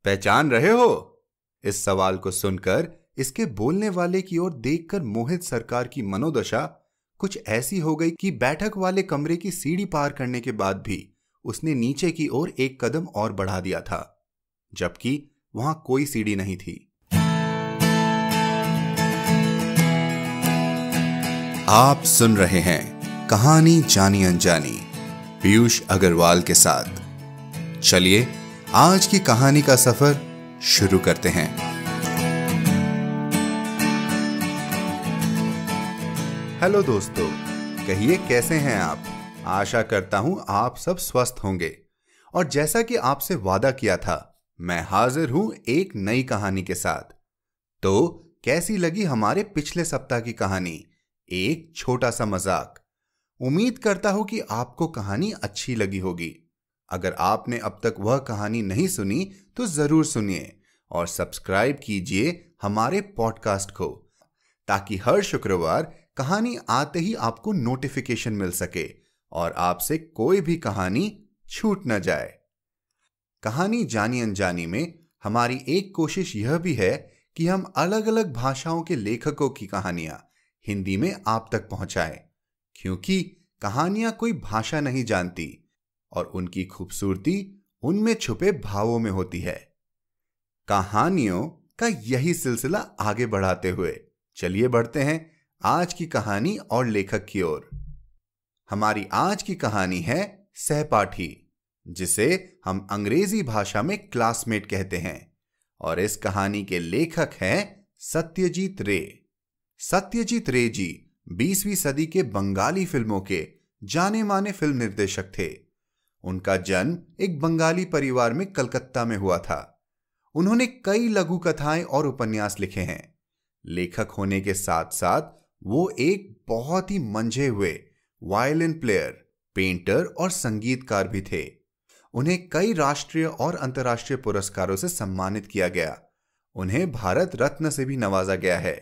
पहचान रहे हो? इस सवाल को सुनकर इसके बोलने वाले की ओर देखकर मोहित सरकार की मनोदशा कुछ ऐसी हो गई कि बैठक वाले कमरे की सीढ़ी पार करने के बाद भी उसने नीचे की ओर एक कदम और बढ़ा दिया था, जबकि वहां कोई सीढ़ी नहीं थी। आप सुन रहे हैं कहानी जानी अनजानी पीयूष अग्रवाल के साथ। चलिए आज की कहानी का सफर शुरू करते हैं। हेलो दोस्तों, कहिए कैसे हैं आप? आशा करता हूं आप सब स्वस्थ होंगे। और जैसा कि आपसे वादा किया था, मैं हाजिर हूं एक नई कहानी के साथ। तो कैसी लगी हमारे पिछले सप्ताह की कहानी, एक छोटा सा मजाक? उम्मीद करता हूं कि आपको कहानी अच्छी लगी होगी। अगर आपने अब तक वह कहानी नहीं सुनी तो जरूर सुनिए और सब्सक्राइब कीजिए हमारे पॉडकास्ट को, ताकि हर शुक्रवार कहानी आते ही आपको नोटिफिकेशन मिल सके और आपसे कोई भी कहानी छूट न जाए। कहानी जानी अनजानी में हमारी एक कोशिश यह भी है कि हम अलग अलग भाषाओं के लेखकों की कहानियां हिंदी में आप तक पहुंचाएं, क्योंकि कहानियां कोई भाषा नहीं जानती और उनकी खूबसूरती उनमें छुपे भावों में होती है। कहानियों का यही सिलसिला आगे बढ़ाते हुए चलिए बढ़ते हैं आज की कहानी और लेखक की ओर। हमारी आज की कहानी है सहपाठी, जिसे हम अंग्रेजी भाषा में क्लासमेट कहते हैं, और इस कहानी के लेखक हैं सत्यजीत रे। सत्यजीत रे जी 20वीं सदी के बंगाली फिल्मों के जाने माने फिल्म निर्देशक थे। उनका जन्म एक बंगाली परिवार में कलकत्ता में हुआ था। उन्होंने कई लघु कथाएं और उपन्यास लिखे हैं। लेखक होने के साथ साथ वो एक बहुत ही मंझे हुए वायलिन प्लेयर, पेंटर और संगीतकार भी थे। उन्हें कई राष्ट्रीय और अंतर्राष्ट्रीय पुरस्कारों से सम्मानित किया गया। उन्हें भारत रत्न से भी नवाजा गया है।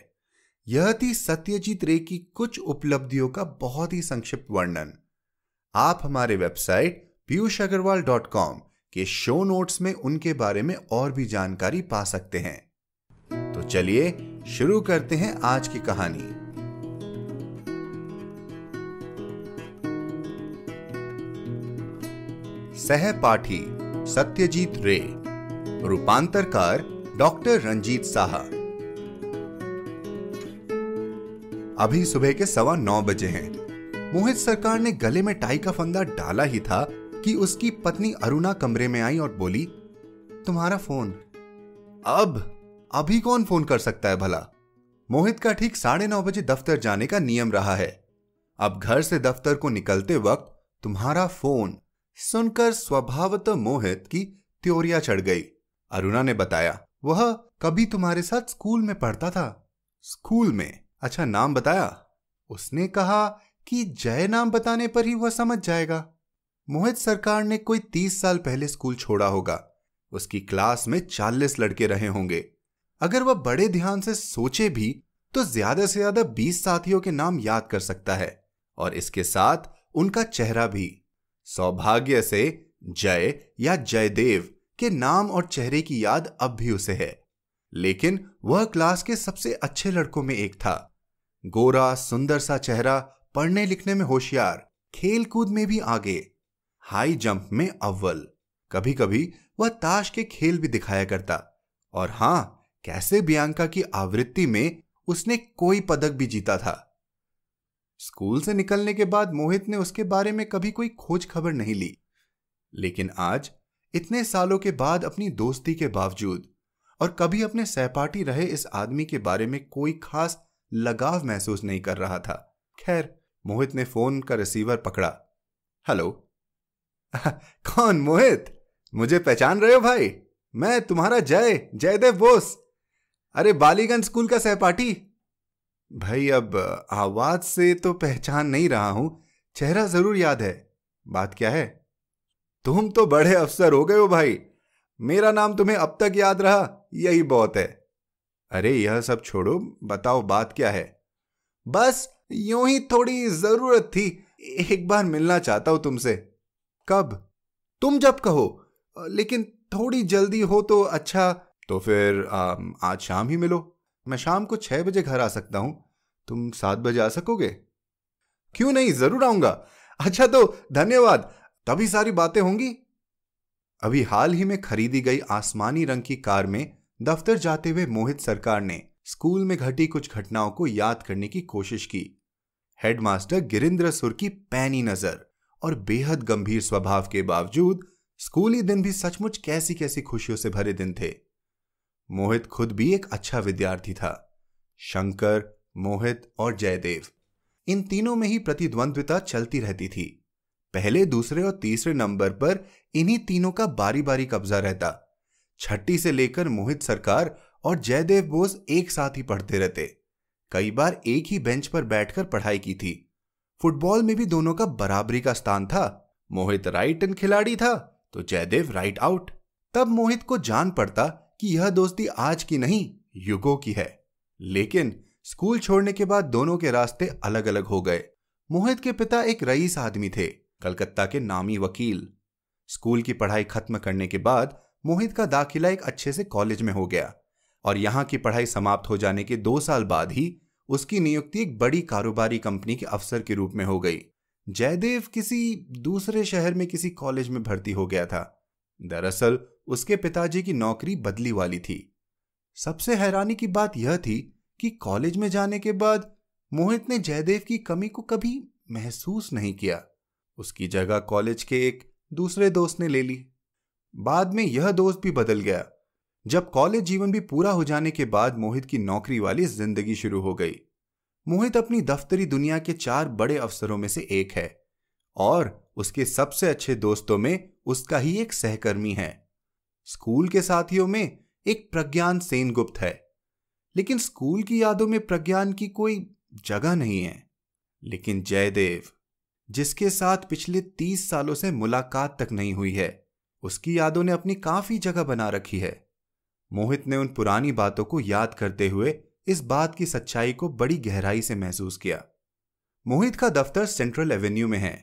यह थी सत्यजीत रे की कुछ उपलब्धियों का बहुत ही संक्षिप्त वर्णन। आप हमारे वेबसाइट piyushagarwal.com के शो नोट्स में उनके बारे में और भी जानकारी पा सकते हैं। तो चलिए शुरू करते हैं आज की कहानी। सहपाठी सत्यजीत रे, रूपांतरकार डॉक्टर रंजीत साहा। अभी सुबह के 9:15 बजे हैं। मोहित सरकार ने गले में टाई का फंदा डाला ही था कि उसकी पत्नी अरुणा कमरे में आई और बोली, तुम्हारा फोन। अभी कौन फोन कर सकता है भला? मोहित का ठीक 9:30 बजे दफ्तर जाने का नियम रहा है। अब घर से दफ्तर को निकलते वक्त तुम्हारा फोन सुनकर स्वभावतः मोहित की त्योरियां चढ़ गई। अरुणा ने बताया, वह कभी तुम्हारे साथ स्कूल में पढ़ता था। स्कूल में? अच्छा, नाम बताया? उसने कहा कि जय नाम बताने पर ही वह समझ जाएगा। मोहित सरकार ने कोई 30 साल पहले स्कूल छोड़ा होगा। उसकी क्लास में 40 लड़के रहे होंगे। अगर वह बड़े ध्यान से सोचे भी तो ज्यादा से ज्यादा 20 साथियों के नाम याद कर सकता है, और इसके साथ उनका चेहरा भी। सौभाग्य से जय या जयदेव के नाम और चेहरे की याद अब भी उसे है। लेकिन वह क्लास के सबसे अच्छे लड़कों में एक था। गोरा सुंदर सा चेहरा, पढ़ने लिखने में होशियार, खेल कूद में भी आगे, हाई जंप में अव्वल। कभी कभी वह ताश के खेल भी दिखाया करता। और हां, कैसे बियांका की आवृत्ति में उसने कोई पदक भी जीता था। स्कूल से निकलने के बाद मोहित ने उसके बारे में कभी कोई खोज खबर नहीं ली। लेकिन आज इतने सालों के बाद अपनी दोस्ती के बावजूद और कभी अपने सहपाठी रहे इस आदमी के बारे में कोई खास लगाव महसूस नहीं कर रहा था। खैर, मोहित ने फोन का रिसीवर पकड़ा। हेलो। कौन मोहित? मुझे पहचान रहे हो भाई? मैं तुम्हारा जयदेव बोस। अरे, बालीगंज स्कूल का सहपाठी। भाई, अब आवाज से तो पहचान नहीं रहा हूं, चेहरा जरूर याद है। बात क्या है? तुम तो बड़े अफसर हो गए हो भाई। मेरा नाम तुम्हें अब तक याद रहा, यही बहुत है। अरे यह सब छोड़ो, बताओ बात क्या है? बस यूं ही थोड़ी जरूरत थी, एक बार मिलना चाहता हूं तुमसे। कब? तुम जब कहो, लेकिन थोड़ी जल्दी हो तो अच्छा। तो फिर आज शाम ही मिलो। मैं शाम को 6 बजे घर आ सकता हूं। तुम 7 बजे आ सकोगे? क्यों नहीं, जरूर आऊंगा। अच्छा तो धन्यवाद, तभी सारी बातें होंगी। अभी हाल ही में खरीदी गई आसमानी रंग की कार में दफ्तर जाते हुए मोहित सरकार ने स्कूल में घटी कुछ घटनाओं को याद करने की कोशिश की। हेडमास्टर गिरिंद्र सुर की पैनी नजर और बेहद गंभीर स्वभाव के बावजूद स्कूली दिन भी सचमुच कैसी कैसी खुशियों से भरे दिन थे। मोहित खुद भी एक अच्छा विद्यार्थी था। शंकर, मोहित और जयदेव, इन तीनों में ही प्रतिद्वंद्विता चलती रहती थी। पहले, दूसरे और तीसरे नंबर पर इन्हीं तीनों का बारी बारी कब्जा रहता। छठी से लेकर मोहित सरकार और जयदेव बोस एक साथ ही पढ़ते रहते। कई बार एक ही बेंच पर बैठकर पढ़ाई की थी। फुटबॉल में भी दोनों का बराबरी का स्थान था। मोहित राइट इन खिलाड़ी था तो जयदेव राइट आउट। तब मोहित को जान पड़ता कि यह दोस्ती आज की नहीं, युगों की है। लेकिन स्कूल छोड़ने के बाद दोनों के रास्ते अलग अलग हो गए। मोहित के पिता एक रईस आदमी थे, कलकत्ता के नामी वकील। स्कूल की पढ़ाई खत्म करने के बाद मोहित का दाखिला एक अच्छे से कॉलेज में हो गया और यहां की पढ़ाई समाप्त हो जाने के 2 साल बाद ही उसकी नियुक्ति एक बड़ी कारोबारी कंपनी के अफसर के रूप में हो गई। जयदेव किसी दूसरे शहर में किसी कॉलेज में भर्ती हो गया था। दरअसल उसके पिताजी की नौकरी बदली वाली थी। सबसे हैरानी की बात यह थी कि कॉलेज में जाने के बाद मोहित ने जयदेव की कमी को कभी महसूस नहीं किया। उसकी जगह कॉलेज के एक दूसरे दोस्त ने ले ली। बाद में यह दोस्त भी बदल गया। जब कॉलेज जीवन भी पूरा हो जाने के बाद मोहित की नौकरी वाली जिंदगी शुरू हो गई। मोहित अपनी दफ्तरी दुनिया के 4 बड़े अफसरों में से एक है और उसके सबसे अच्छे दोस्तों में उसका ही एक सहकर्मी है। स्कूल के साथियों में एक प्रज्ञान सेनगुप्त है, लेकिन स्कूल की यादों में प्रज्ञान की कोई जगह नहीं है। लेकिन जयदेव, जिसके साथ पिछले 30 सालों से मुलाकात तक नहीं हुई है, उसकी यादों ने अपनी काफी जगह बना रखी है। मोहित ने उन पुरानी बातों को याद करते हुए इस बात की सच्चाई को बड़ी गहराई से महसूस किया। मोहित का दफ्तर सेंट्रल एवेन्यू में है।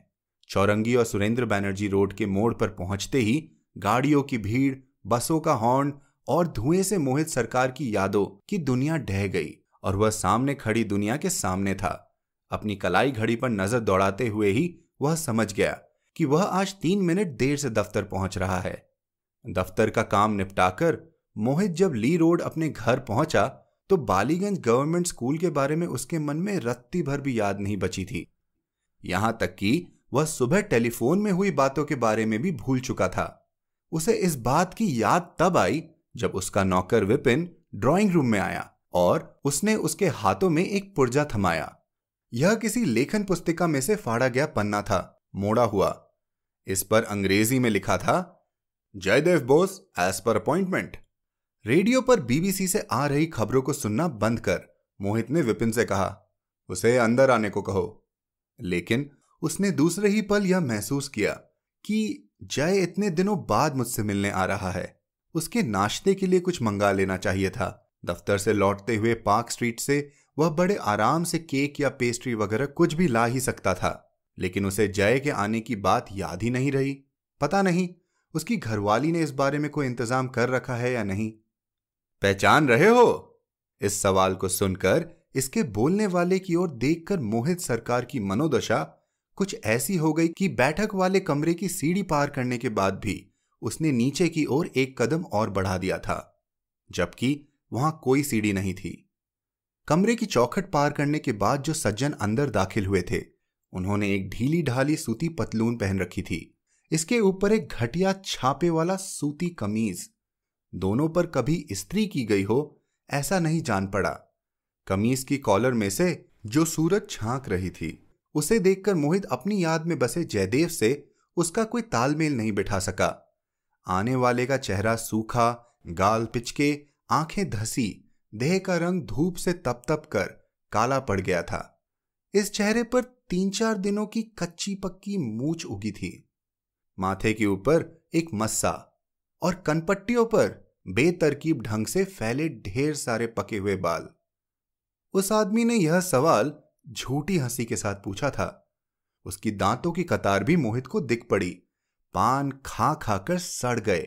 चौरंगी और सुरेंद्र बैनर्जी रोड के मोड़ पर पहुंचते ही गाड़ियों की भीड़, बसों का हॉर्न और धुएं से मोहित सरकार की यादों की दुनिया ढह गई और वह सामने खड़ी दुनिया के सामने था। अपनी कलाई घड़ी पर नजर दौड़ाते हुए ही वह समझ गया कि वह आज 3 मिनट देर से दफ्तर पहुंच रहा है। दफ्तर का काम निपटाकर मोहित जब ली रोड अपने घर पहुंचा तो बालीगंज गवर्नमेंट स्कूल के बारे में उसके मन में रत्ती भर भी याद नहीं बची थी। यहां तक कि वह सुबह टेलीफोन में हुई बातों के बारे में भी भूल चुका था। उसे इस बात की याद तब आई जब उसका नौकर विपिन ड्राइंग रूम में आया और उसने उसके हाथों में एक पुर्जा थमाया। यह किसी लेखन पुस्तिका में से फाड़ा गया पन्ना था, मोड़ा हुआ। इस पर अंग्रेजी में लिखा था, Jaidev Bose as per appointment. Radio पर बीबीसी से आ रही खबरों को सुनना बंद कर मोहित ने विपिन से कहा, उसे अंदर आने को कहो। लेकिन उसने दूसरे ही पल यह महसूस किया कि जय इतने दिनों बाद मुझसे मिलने आ रहा है। उसके नाश्ते के लिए कुछ मंगा लेना चाहिए था। दफ्तर से लौटते हुए पार्क स्ट्रीट से वह बड़े आराम से केक या पेस्ट्री वगैरह कुछ भी ला ही सकता था, लेकिन उसे जय के आने की बात याद ही नहीं रही। पता नहीं उसकी घरवाली ने इस बारे में कोई इंतजाम कर रखा है या नहीं। पहचान रहे हो? इस सवाल को सुनकर इसके बोलने वाले की ओर देखकर मोहित सरकार की मनोदशा कुछ ऐसी हो गई कि बैठक वाले कमरे की सीढ़ी पार करने के बाद भी उसने नीचे की ओर एक कदम और बढ़ा दिया था, जबकि वहां कोई सीढ़ी नहीं थी। कमरे की चौखट पार करने के बाद जो सज्जन अंदर दाखिल हुए थे, उन्होंने एक ढीली ढाली सूती पतलून पहन रखी थी। इसके ऊपर एक घटिया छापे वाला सूती कमीज। दोनों पर कभी इस्त्री की गई हो ऐसा नहीं जान पड़ा। कमीज की कॉलर में से जो सूरज झांक रही थी, उसे देखकर मोहित अपनी याद में बसे जयदेव से उसका कोई तालमेल नहीं बिठा सका। आने वाले का चेहरा सूखा, गाल पिचके, आंखें धसी, देह का रंग धूप से तप तप कर काला पड़ गया था। इस चेहरे पर 3-4 दिनों की कच्ची पक्की मूछ उगी थी। माथे के ऊपर एक मस्सा और कनपट्टियों पर बेतरकीब ढंग से फैले ढेर सारे पके हुए बाल। उस आदमी ने यह सवाल झूठी हंसी के साथ पूछा था। उसकी दांतों की कतार भी मोहित को दिख पड़ी। पान खा खाकर सड़ गए,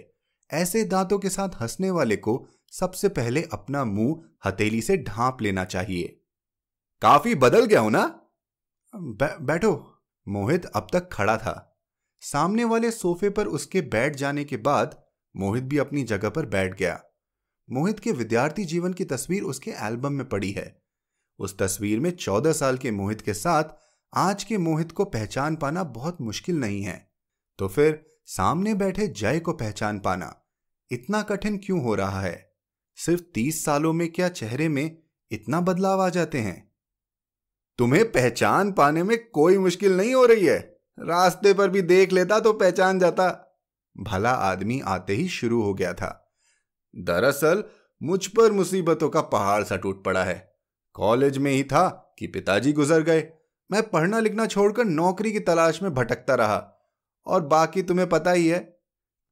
ऐसे दांतों के साथ हंसने वाले को सबसे पहले अपना मुंह हथेली से ढांप लेना चाहिए। काफी बदल गया हूं ना? बैठो। मोहित अब तक खड़ा था। सामने वाले सोफे पर उसके बैठ जाने के बाद मोहित भी अपनी जगह पर बैठ गया। मोहित के विद्यार्थी जीवन की तस्वीर उसके एल्बम में पड़ी है। उस तस्वीर में 14 साल के मोहित के साथ आज के मोहित को पहचान पाना बहुत मुश्किल नहीं है, तो फिर सामने बैठे जय को पहचान पाना इतना कठिन क्यों हो रहा है? सिर्फ 30 सालों में क्या चेहरे में इतना बदलाव आ जाते हैं? तुम्हें पहचान पाने में कोई मुश्किल नहीं हो रही है, रास्ते पर भी देख लेता तो पहचान जाता। भला आदमी आते ही शुरू हो गया था। दरअसल मुझ पर मुसीबतों का पहाड़ सा टूट पड़ा है। कॉलेज में ही था कि पिताजी गुजर गए। मैं पढ़ना लिखना छोड़कर नौकरी की तलाश में भटकता रहा, और बाकी तुम्हें पता ही है।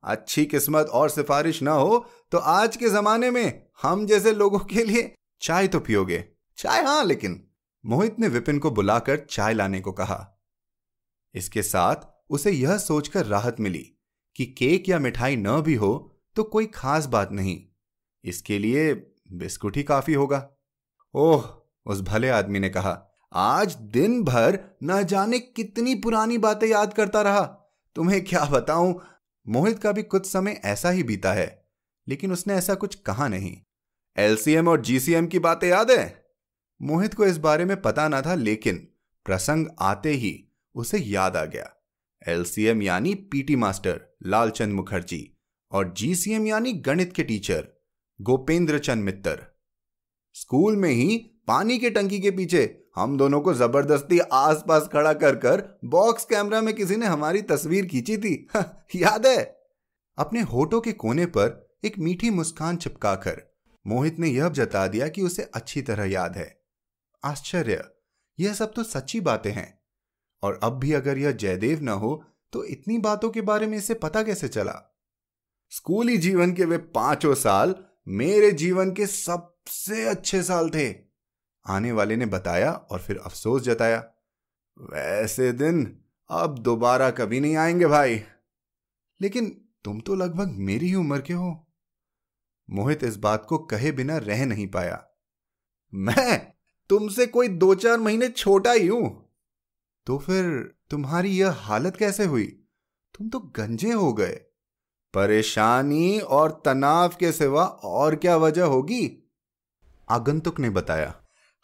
अच्छी किस्मत और सिफारिश ना हो तो आज के जमाने में हम जैसे लोगों के लिए चाय तो पियोगे। चाय हाँ, लेकिन मोहित ने विपिन को बुलाकर चाय लाने को कहा। इसके साथ उसे यह सोचकर राहत मिली कि केक या मिठाई न भी हो तो कोई खास बात नहीं, इसके लिए बिस्कुट ही काफी होगा। ओह, उस भले आदमी ने कहा, आज दिन भर न जाने कितनी पुरानी बातें याद करता रहा। तुम्हें क्या बताऊं, मोहित का भी कुछ समय ऐसा ही बीता है, लेकिन उसने ऐसा कुछ कहा नहीं। एलसीएम और जीसीएम की बातें याद है? मोहित को इस बारे में पता ना था, लेकिन प्रसंग आते ही उसे याद आ गया। एलसीएम यानी पीटी मास्टर लालचंद मुखर्जी और जीसीएम यानी गणित के टीचर गोपेंद्र चंद मित्तर। स्कूल में ही पानी के टंकी के पीछे हम दोनों को जबरदस्ती आसपास खड़ा कर कर बॉक्स कैमरा में किसी ने हमारी तस्वीर खींची थी। याद है? अपने होठों के कोने पर एक मीठी मुस्कान चिपकाकर मोहित ने यह जता दिया कि उसे अच्छी तरह याद है। आश्चर्य, यह सब तो सच्ची बातें हैं, और अब भी अगर यह जयदेव न हो तो इतनी बातों के बारे में इसे पता कैसे चला? स्कूली जीवन के वे 5 साल मेरे जीवन के सबसे अच्छे साल थे, आने वाले ने बताया और फिर अफसोस जताया। वैसे दिन अब दोबारा कभी नहीं आएंगे भाई। लेकिन तुम तो लगभग मेरी ही उम्र के हो। मोहित इस बात को कहे बिना रह नहीं पाया। मैं तुमसे कोई 2-4 महीने छोटा ही हूं। तो फिर तुम्हारी यह हालत कैसे हुई? तुम तो गंजे हो गए। परेशानी और तनाव के सिवा और क्या वजह होगी? आगंतुक ने बताया।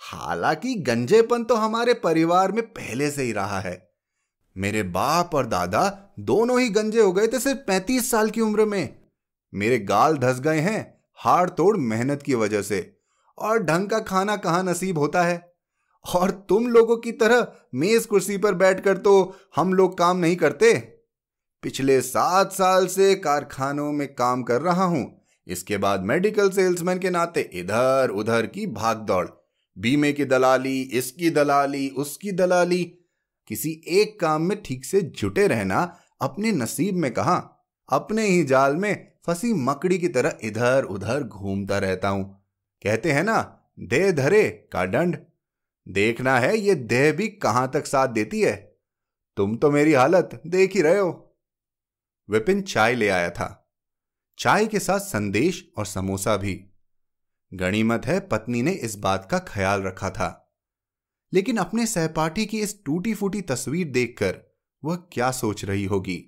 हालांकि गंजेपन तो हमारे परिवार में पहले से ही रहा है। मेरे बाप और दादा दोनों ही गंजे हो गए थे सिर्फ 35 साल की उम्र में। मेरे गाल धस गए हैं हाड़ तोड़ मेहनत की वजह से, और ढंग का खाना कहां नसीब होता है। और तुम लोगों की तरह मेज कुर्सी पर बैठकर तो हम लोग काम नहीं करते। पिछले 7 साल से कारखानों में काम कर रहा हूं, इसके बाद मेडिकल सेल्समैन के नाते इधर उधर की भागदौड़, बीमे की दलाली, इसकी दलाली, उसकी दलाली। किसी एक काम में ठीक से जुटे रहना अपने नसीब में कहां, अपने ही जाल में फंसी मकड़ी की तरह इधर उधर घूमता रहता हूं। कहते हैं ना, देह धरे का दंड। देखना है ये देह भी कहां तक साथ देती है। तुम तो मेरी हालत देख ही रहे हो। विपिन चाय ले आया था, चाय के साथ संदेश और समोसा भी। गनीमत है पत्नी ने इस बात का ख्याल रखा था, लेकिन अपने सहपाठी की इस टूटी फूटी तस्वीर देखकर वह क्या सोच रही होगी,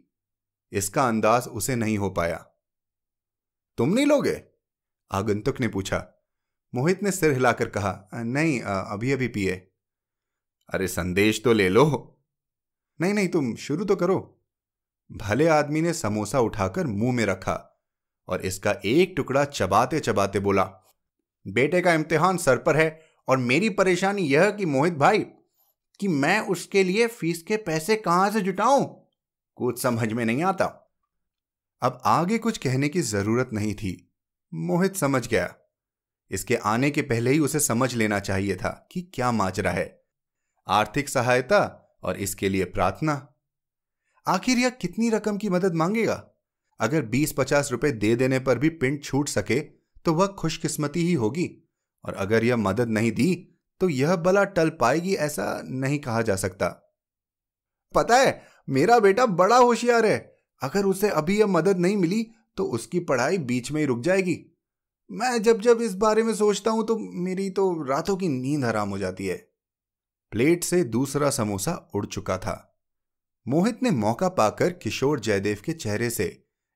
इसका अंदाज उसे नहीं हो पाया। तुम नहीं लोगे? आगंतुक ने पूछा। मोहित ने सिर हिलाकर कहा, नहीं, अभी अभी पिए। अरे संदेश तो ले लो। नहीं नहीं, तुम शुरू तो करो। भले आदमी ने समोसा उठाकर मुंह में रखा और इसका एक टुकड़ा चबाते चबाते बोला, बेटे का इम्तिहान सर पर है, और मेरी परेशानी यह कि मोहित भाई, कि मैं उसके लिए फीस के पैसे कहां से जुटाऊं, कुछ समझ में नहीं आता। अब आगे कुछ कहने की जरूरत नहीं थी। मोहित समझ गया। इसके आने के पहले ही उसे समझ लेना चाहिए था कि क्या माजरा है। आर्थिक सहायता और इसके लिए प्रार्थना। आखिर यह कितनी रकम की मदद मांगेगा? अगर 20-50 रुपए दे देने पर भी पिंड छूट सके तो वह खुशकिस्मती ही होगी, और अगर यह मदद नहीं दी तो यह बला टल पाएगी ऐसा नहीं कहा जा सकता। पता है, मेरा बेटा बड़ा होशियार है। अगर उसे अभी यह मदद नहीं मिली तो उसकी पढ़ाई बीच में ही रुक जाएगी। मैं जब जब इस बारे में सोचता हूं तो मेरी तो रातों की नींद हराम हो जाती है। प्लेट से दूसरा समोसा उड़ चुका था। मोहित ने मौका पाकर किशोर जयदेव के चेहरे से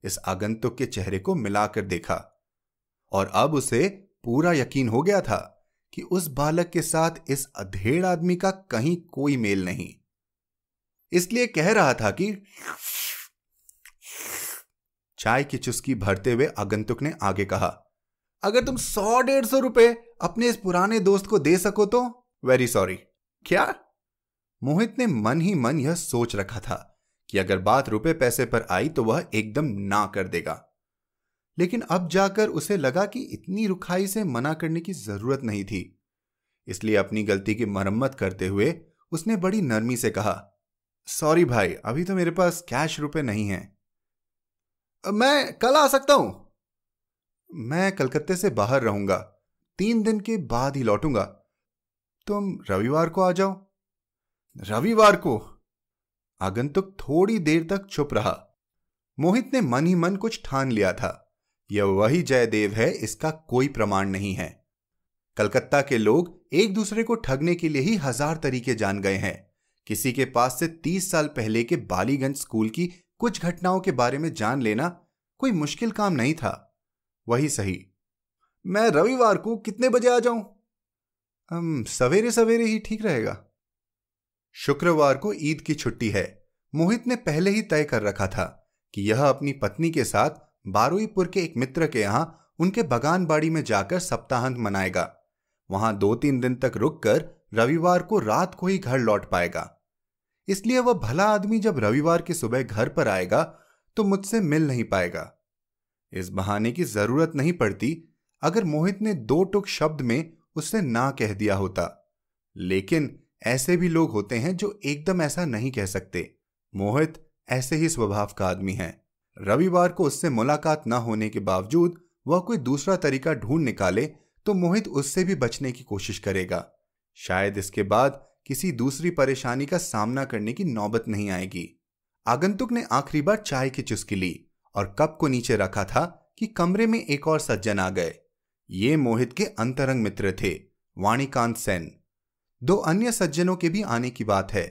इस आगंतुक के चेहरे को मिलाकर देखा और अब उसे पूरा यकीन हो गया था कि उस बालक के साथ इस अधेड़ आदमी का कहीं कोई मेल नहीं। इसलिए कह रहा था कि चाय की चुस्की भरते हुए आगंतुक ने आगे कहा, अगर तुम 100-150 रुपए अपने इस पुराने दोस्त को दे सको तो वेरी सॉरी। क्या? मोहित ने मन ही मन यह सोच रखा था कि अगर बात रुपए पैसे पर आई तो वह एकदम ना कर देगा, लेकिन अब जाकर उसे लगा कि इतनी रुखाई से मना करने की जरूरत नहीं थी। इसलिए अपनी गलती की मरम्मत करते हुए उसने बड़ी नरमी से कहा, सॉरी भाई, अभी तो मेरे पास कैश रुपए नहीं हैं। मैं कल आ सकता हूं? मैं कलकत्ते से बाहर रहूंगा, 3 दिन के बाद ही लौटूंगा। तुम रविवार को आ जाओ। रविवार को? आगंतुक थोड़ी देर तक चुप रहा। मोहित ने मन ही मन कुछ ठान लिया था, यह वही जयदेव है, इसका कोई प्रमाण नहीं है। कलकत्ता के लोग एक दूसरे को ठगने के लिए ही 1000 तरीके जान गए हैं। किसी के पास से 30 साल पहले के बालीगंज स्कूल की कुछ घटनाओं के बारे में जान लेना कोई मुश्किल काम नहीं था। वही सही। मैं रविवार को कितने बजे आ जाऊं? सवेरे सवेरे ही ठीक रहेगा। शुक्रवार को ईद की छुट्टी है। मोहित ने पहले ही तय कर रखा था कि यह अपनी पत्नी के साथ बारुईपुर के एक मित्र के यहां उनके बगान बाड़ी में जाकर सप्ताहांत मनाएगा। वहां 2-3 दिन तक रुककर रविवार को रात को ही घर लौट पाएगा। इसलिए वह भला आदमी जब रविवार की सुबह घर पर आएगा तो मुझसे मिल नहीं पाएगा। इस बहाने की जरूरत नहीं पड़ती अगर मोहित ने 2 टुक शब्द में उससे ना कह दिया होता, लेकिन ऐसे भी लोग होते हैं जो एकदम ऐसा नहीं कह सकते। मोहित ऐसे ही स्वभाव का आदमी है। रविवार को उससे मुलाकात न होने के बावजूद वह कोई दूसरा तरीका ढूंढ निकाले तो मोहित उससे भी बचने की कोशिश करेगा। शायद इसके बाद किसी दूसरी परेशानी का सामना करने की नौबत नहीं आएगी। आगंतुक ने आखिरी बार चाय की चुस्की ली और कप को नीचे रखा था कि कमरे में एक और सज्जन आ गए। ये मोहित के अंतरंग मित्र थे, वाणीकांत सेन। 2 अन्य सज्जनों के भी आने की बात है।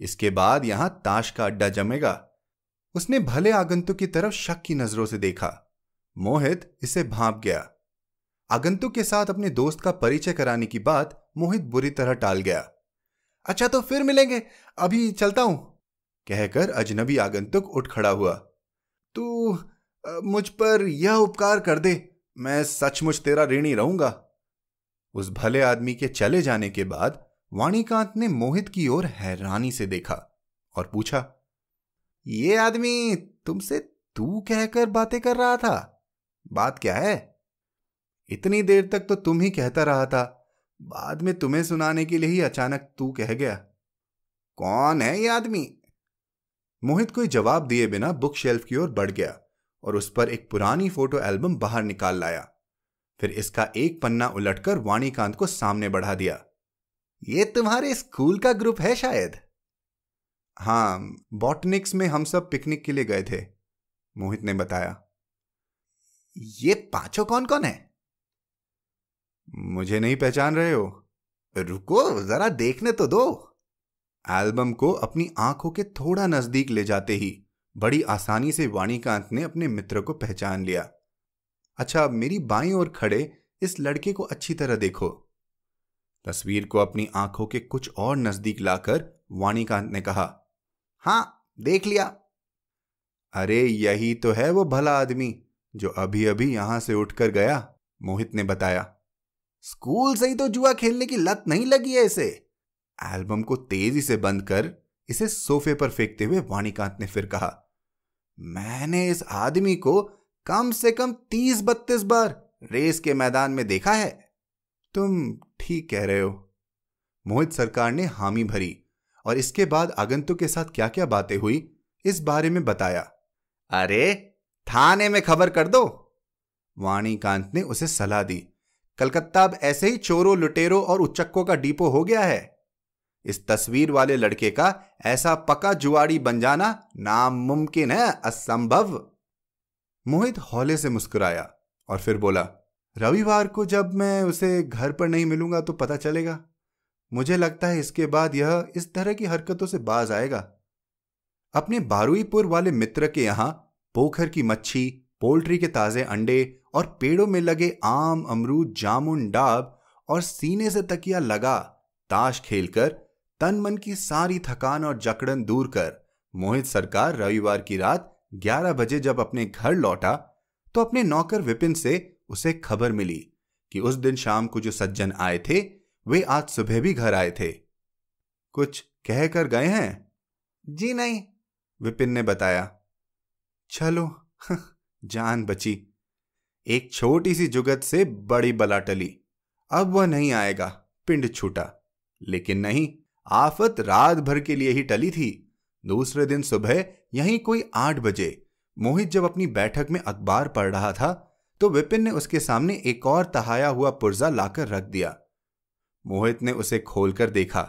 इसके बाद यहां ताश का अड्डा जमेगा। उसने भले आगंतुक की तरफ शक की नजरों से देखा। मोहित इसे भांप गया। आगंतुक के साथ अपने दोस्त का परिचय कराने की बात मोहित बुरी तरह टाल गया। अच्छा तो फिर मिलेंगे, अभी चलता हूं, कहकर अजनबी आगंतुक उठ खड़ा हुआ। तू मुझ पर यह उपकार कर दे, मैं सचमुच तेरा ऋणी रहूंगा। उस भले आदमी के चले जाने के बाद वाणीकांत ने मोहित की ओर हैरानी से देखा और पूछा, ये आदमी तुमसे तू कहकर बातें कर रहा था, बात क्या है? इतनी देर तक तो तुम ही कहता रहा था, बाद में तुम्हें सुनाने के लिए ही अचानक तू कह गया। कौन है ये आदमी? मोहित कोई जवाब दिए बिना बुक शेल्फ की ओर बढ़ गया और उस पर एक पुरानी फोटो एल्बम बाहर निकाल लाया। फिर इसका एक पन्ना उलटकर वाणीकांत को सामने बढ़ा दिया। ये तुम्हारे स्कूल का ग्रुप है शायद? हां, बॉटनिक्स में हम सब पिकनिक के लिए गए थे, मोहित ने बताया। ये 5 कौन कौन है? मुझे नहीं पहचान रहे हो? रुको जरा देखने तो दो। एल्बम को अपनी आंखों के थोड़ा नजदीक ले जाते ही बड़ी आसानी से वाणीकांत ने अपने मित्र को पहचान लिया। अच्छा, मेरी बाईं ओर खड़े इस लड़के को अच्छी तरह देखो। तस्वीर को अपनी आंखों के कुछ और नजदीक लाकर वाणीकांत ने कहा। हां, देख लिया। अरे यही तो है वो भला आदमी जो अभी अभी यहां से उठकर गया, मोहित ने बताया। स्कूल से ही तो जुआ खेलने की लत नहीं लगी है इसे। एल्बम को तेजी से बंद कर इसे सोफे पर फेंकते हुए वाणीकांत ने फिर कहा, मैंने इस आदमी को कम से कम 30-32 बार रेस के मैदान में देखा है। तुम ठीक कह रहे हो। मोहित सरकार ने हामी भरी और इसके बाद आगंतुक के साथ क्या क्या बातें हुई इस बारे में बताया। अरे थाने में खबर कर दो, वाणीकांत ने उसे सलाह दी। कलकत्ता अब ऐसे ही चोरों, लुटेरों और उच्चक्कों का डिपो हो गया है। इस तस्वीर वाले लड़के का ऐसा पक्का जुआड़ी बन जाना नामुमकिन है, असंभव। मोहित हौले से मुस्कुराया और फिर बोला, रविवार को जब मैं उसे घर पर नहीं मिलूंगा तो पता चलेगा। मुझे लगता है इसके बाद यह इस तरह की हरकतों से बाज आएगा। अपने बारुईपुर वाले मित्र के यहां पोखर की मच्छी, पोल्ट्री के ताजे अंडे और पेड़ों में लगे आम, अमरूद, जामुन, डाब और सीने से तकिया लगा ताश खेलकर तन मन की सारी थकान और जकड़न दूर कर मोहित सरकार रविवार की रात 11 बजे जब अपने घर लौटा तो अपने नौकर विपिन से उसे खबर मिली कि उस दिन शाम को जो सज्जन आए थे वे आज सुबह भी घर आए थे। कुछ कह कर गए हैं? जी नहीं, विपिन ने बताया। चलो जान बची। एक छोटी सी जुगत से बड़ी बला टली। अब वह नहीं आएगा, पिंड छूटा। लेकिन नहीं, आफत रात भर के लिए ही टली थी। दूसरे दिन सुबह यहीं कोई 8 बजे मोहित जब अपनी बैठक में अखबार पढ़ रहा था तो विपिन ने उसके सामने एक और तहाया हुआ पुर्जा लाकर रख दिया। मोहित ने उसे खोलकर देखा।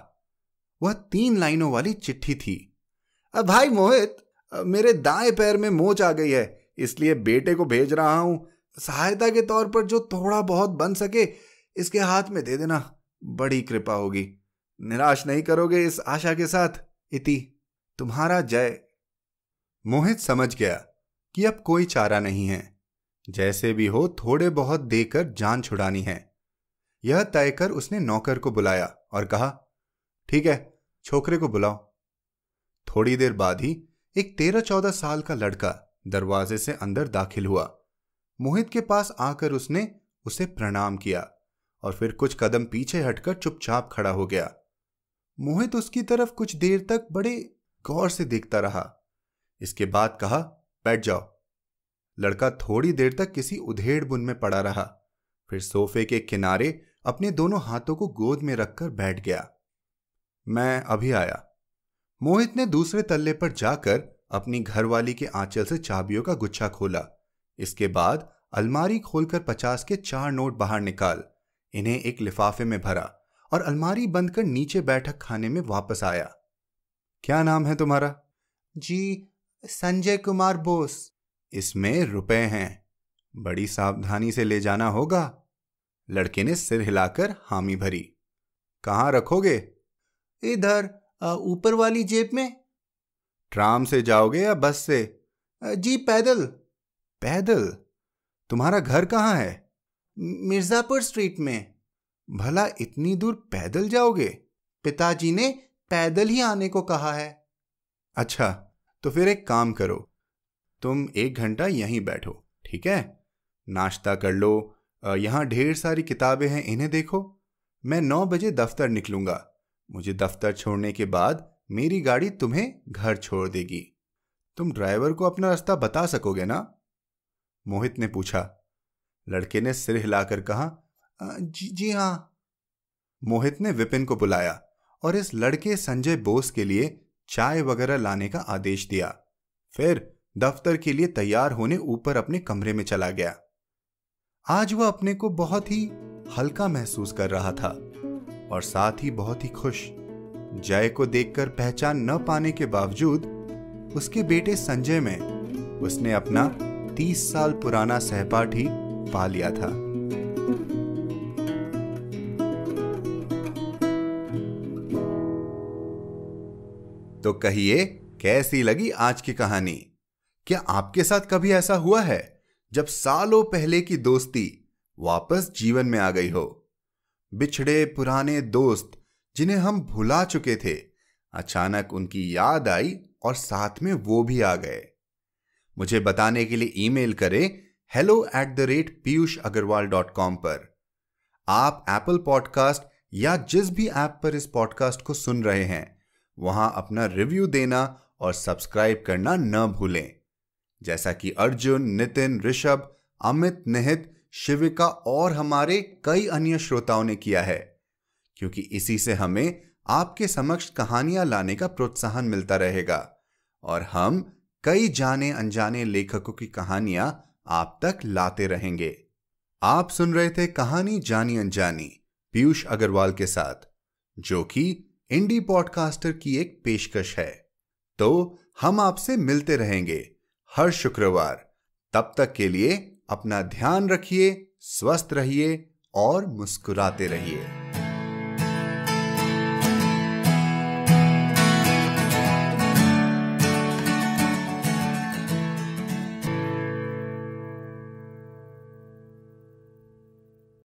वह 3 लाइनों वाली चिट्ठी थी। भाई मोहित, मेरे दाएं पैर में मोच आ गई है, इसलिए बेटे को भेज रहा हूं। सहायता के तौर पर जो थोड़ा बहुत बन सके इसके हाथ में दे देना, बड़ी कृपा होगी। निराश नहीं करोगे इस आशा के साथ। इति तुम्हारा जय। मोहित समझ गया कि अब कोई चारा नहीं है। जैसे भी हो थोड़े बहुत देकर जान छुड़ानी है। यह तय कर उसने नौकर को बुलाया और कहा, ठीक है, छोकरे को बुलाओ। थोड़ी देर बाद ही एक 13-14 साल का लड़का दरवाजे से अंदर दाखिल हुआ। मोहित के पास आकर उसने उसे प्रणाम किया और फिर कुछ कदम पीछे हटकर चुपचाप खड़ा हो गया। मोहित उसकी तरफ कुछ देर तक बड़े गौर से देखता रहा। इसके बाद कहा, बैठ जाओ। लड़का थोड़ी देर तक किसी उधेड़ बुन में पड़ा रहा, फिर सोफे के किनारे अपने दोनों हाथों को गोद में रखकर बैठ गया। मैं अभी आया। मोहित ने दूसरे तल्ले पर जाकर अपनी घरवाली के आंचल से चाबियों का गुच्छा खोला। इसके बाद अलमारी खोलकर 50 के 4 नोट बाहर निकाल इन्हें एक लिफाफे में भरा और अलमारी बंद कर नीचे बैठक खाने में वापस आया। क्या नाम है तुम्हारा? जी, संजय कुमार बोस। इसमें रुपए हैं, बड़ी सावधानी से ले जाना होगा। लड़के ने सिर हिलाकर हामी भरी। कहां रखोगे? इधर, ऊपर वाली जेब में। ट्राम से जाओगे या बस से? जी पैदल। पैदल? तुम्हारा घर कहां है? मिर्जापुर स्ट्रीट में। भला इतनी दूर पैदल जाओगे? पिताजी ने पैदल ही आने को कहा है। अच्छा, तो फिर एक काम करो, तुम 1 घंटा यहीं बैठो, ठीक है? नाश्ता कर लो, यहां ढेर सारी किताबें हैं, इन्हें देखो। मैं 9 बजे दफ्तर निकलूंगा। मुझे दफ्तर छोड़ने के बाद मेरी गाड़ी तुम्हें घर छोड़ देगी। तुम ड्राइवर को अपना रास्ता बता सकोगे ना? मोहित ने पूछा। लड़के ने सिर हिलाकर कहा, जी हाँ। मोहित ने विपिन को बुलाया और इस लड़के संजय बोस के लिए चाय वगैरह लाने का आदेश दिया। फिर दफ्तर के लिए तैयार होने ऊपर अपने कमरे में चला गया। आज वह अपने को बहुत ही हल्का महसूस कर रहा था और साथ ही बहुत ही खुश। जय को देखकर पहचान न पाने के बावजूद उसके बेटे संजय में उसने अपना 30 साल पुराना सहपाठी पा लिया था। तो कहिए, कैसी लगी आज की कहानी? क्या आपके साथ कभी ऐसा हुआ है जब सालों पहले की दोस्ती वापस जीवन में आ गई हो? बिछड़े पुराने दोस्त जिन्हें हम भुला चुके थे, अचानक उनकी याद आई और साथ में वो भी आ गए। मुझे बताने के लिए ईमेल करें hello@piyushagarwal.com पर। आप एप्पल पॉडकास्ट या जिस भी ऐप पर इस पॉडकास्ट को सुन रहे हैं वहां अपना रिव्यू देना और सब्सक्राइब करना न भूलें। जैसा कि अर्जुन, नितिन, ऋषभ, अमित, निहित, शिविका और हमारे कई अन्य श्रोताओं ने किया है, क्योंकि इसी से हमें आपके समक्ष कहानियां लाने का प्रोत्साहन मिलता रहेगा और हम कई जाने अनजाने लेखकों की कहानियां आप तक लाते रहेंगे। आप सुन रहे थे कहानी जानी अनजानी पीयूष अग्रवाल के साथ, जो कि इंडी पॉडकास्टर की एक पेशकश है। तो हम आपसे मिलते रहेंगे हर शुक्रवार। तब तक के लिए अपना ध्यान रखिए, स्वस्थ रहिए और मुस्कुराते रहिए।